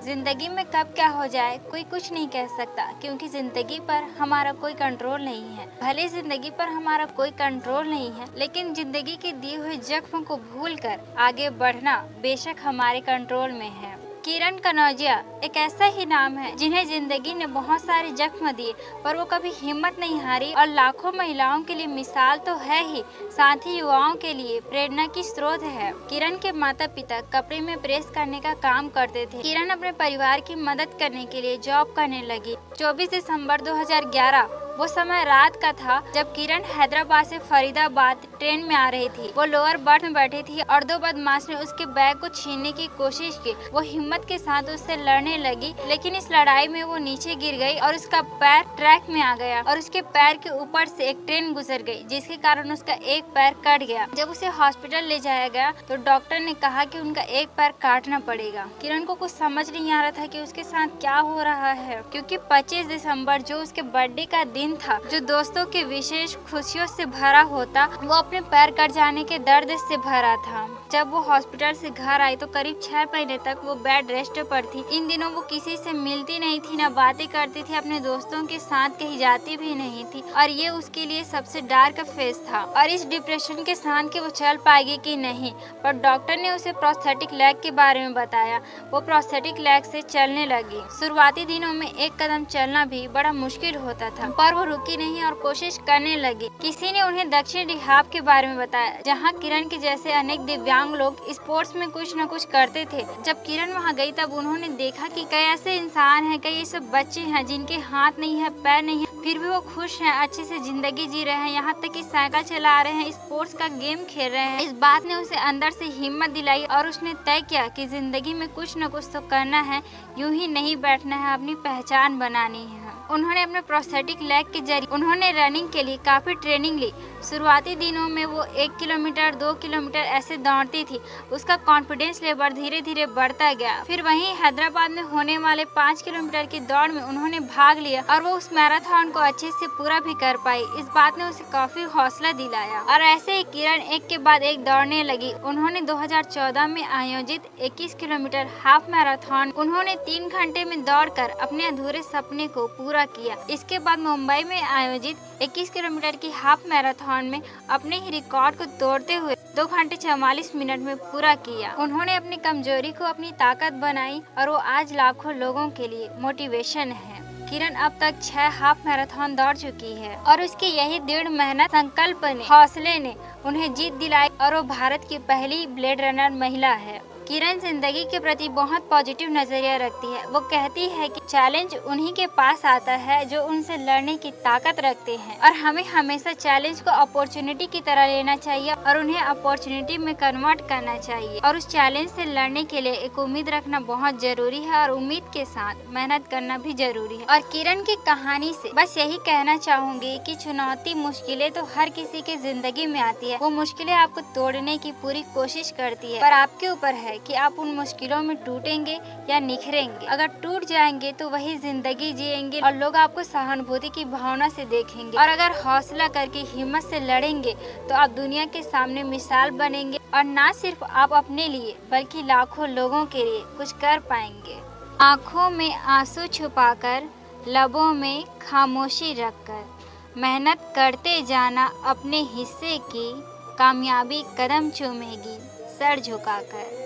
जिंदगी में कब क्या हो जाए कोई कुछ नहीं कह सकता, क्योंकि जिंदगी पर हमारा कोई कंट्रोल नहीं है। भले जिंदगी पर हमारा कोई कंट्रोल नहीं है, लेकिन जिंदगी के दिए हुए जख्म को भूलकर आगे बढ़ना बेशक हमारे कंट्रोल में है। किरण कनौजिया एक ऐसा ही नाम है जिन्हें जिंदगी ने बहुत सारे जख्म दिए, पर वो कभी हिम्मत नहीं हारी और लाखों महिलाओं के लिए मिसाल तो है ही, साथ ही युवाओं के लिए प्रेरणा की स्रोत है। किरण के माता पिता कपड़े में प्रेस करने का काम करते थे। किरण अपने परिवार की मदद करने के लिए जॉब करने लगी। 24 दिसंबर 2011 वो समय रात का था जब किरण हैदराबाद से फरीदाबाद ट्रेन में आ रही थी। वो लोअर बर्थ में बैठी थी और दो बदमाश ने उसके बैग को छीनने की कोशिश की। वो हिम्मत के साथ उससे लड़ने लगी, लेकिन इस लड़ाई में वो नीचे गिर गई और उसका पैर ट्रैक में आ गया और उसके पैर के ऊपर से एक ट्रेन गुजर गई, जिसके कारण उसका एक पैर कट गया। जब उसे हॉस्पिटल ले जाया गया तो डॉक्टर ने कहा कि उनका एक पैर काटना पड़ेगा। किरण को कुछ समझ नहीं आ रहा था कि उसके साथ क्या हो रहा है, क्योंकि 25 दिसंबर जो उसके बर्थडे का दिन था, जो दोस्तों के विशेष खुशियों से भरा होता, वो अपने पैर कट जाने के दर्द से भरा था। जब वो हॉस्पिटल से घर आई तो करीब 6 महीने तक वो बेड रेस्ट पर थी। इन दिनों वो किसी से मिलती नहीं थी, न बातें करती थी, अपने दोस्तों के साथ कहीं जाती भी नहीं थी और ये उसके लिए सबसे डार्क फेज था। और इस डिप्रेशन के साथ कि वो चल पाएगी कि नहीं, पर डॉक्टर ने उसे प्रोस्थेटिक लेग के बारे में बताया। वो प्रोस्थेटिक लेग से चलने लगी। शुरुआती दिनों में एक कदम चलना भी बड़ा मुश्किल होता था, पर वो रुकी नहीं और कोशिश करने लगी। किसी ने उन्हें दक्षिण रिहाब के बारे में बताया, जहाँ किरण के जैसे अनेक दिव्यांग लोग स्पोर्ट्स में कुछ न कुछ करते थे। जब किरण वहाँ गई तब उन्होंने देखा कि कई ऐसे इंसान हैं, कई ऐसे बच्चे हैं जिनके हाथ नहीं है, पैर नहीं है, फिर भी वो खुश हैं, अच्छे से जिंदगी जी रहे हैं, यहाँ तक कि साइकिल चला रहे हैं, स्पोर्ट्स का गेम खेल रहे हैं। इस बात ने उसे अंदर से हिम्मत दिलाई और उसने तय किया कि जिंदगी में कुछ न कुछ तो करना है, यूं ही नहीं बैठना है, अपनी पहचान बनानी है। उन्होंने अपने प्रोस्थेटिक लेग के जरिए उन्होंने रनिंग के लिए काफी ट्रेनिंग ली। शुरुआती दिनों में वो 1 किलोमीटर 2 किलोमीटर ऐसे दौड़ती थी। उसका कॉन्फिडेंस लेवल धीरे धीरे बढ़ता गया। फिर वहीं हैदराबाद में होने वाले 5 किलोमीटर की दौड़ में उन्होंने भाग लिया और वो उस मैराथन को अच्छे से पूरा भी कर पाई। इस बात ने उसे काफी हौसला दिलाया और ऐसे ही किरण एक के बाद एक दौड़ने लगी। उन्होंने 2014 में आयोजित 21 किलोमीटर हाफ मैराथन उन्होंने 3 घंटे में दौड़कर अपने अधूरे सपने को पूरा किया। इसके बाद मुंबई में आयोजित 21 किलोमीटर की हाफ मैराथन में अपने ही रिकॉर्ड को तोड़ते हुए 2 घंटे 44 मिनट में पूरा किया। उन्होंने अपनी कमजोरी को अपनी ताकत बनाई और वो आज लाखों लोगों के लिए मोटिवेशन है। किरण अब तक 6 हाफ मैराथन दौड़ चुकी है और उसकी यही दृढ़ मेहनत, संकल्प ने, हौसले ने उन्हें जीत दिलाई और वो भारत की पहली ब्लेड रनर महिला है। किरण जिंदगी के प्रति बहुत पॉजिटिव नजरिया रखती है। वो कहती है कि चैलेंज उन्हीं के पास आता है जो उनसे लड़ने की ताकत रखते हैं और हमें हमेशा चैलेंज को अपॉर्चुनिटी की तरह लेना चाहिए और उन्हें अपॉर्चुनिटी में कन्वर्ट करना चाहिए और उस चैलेंज से लड़ने के लिए एक उम्मीद रखना बहुत जरूरी है और उम्मीद के साथ मेहनत करना भी जरूरी है। और किरण की कहानी से बस यही कहना चाहूंगी कि चुनौती, मुश्किलें तो हर किसी के जिंदगी में आती है। वो मुश्किलें आपको तोड़ने की पूरी कोशिश करती है, पर आपके ऊपर है कि आप उन मुश्किलों में टूटेंगे या निखरेंगे। अगर टूट जाएंगे तो वही जिंदगी जिएंगे और लोग आपको सहानुभूति की भावना से देखेंगे, और अगर हौसला करके हिम्मत से लड़ेंगे तो आप दुनिया के सामने मिसाल बनेंगे और ना सिर्फ आप अपने लिए बल्कि लाखों लोगों के लिए कुछ कर पाएंगे। आँखों में आंसू छुपाकर, लबों में खामोशी रखकर, मेहनत करते जाना अपने हिस्से की, कामयाबी कदम चूमेगी सर झुकाकर।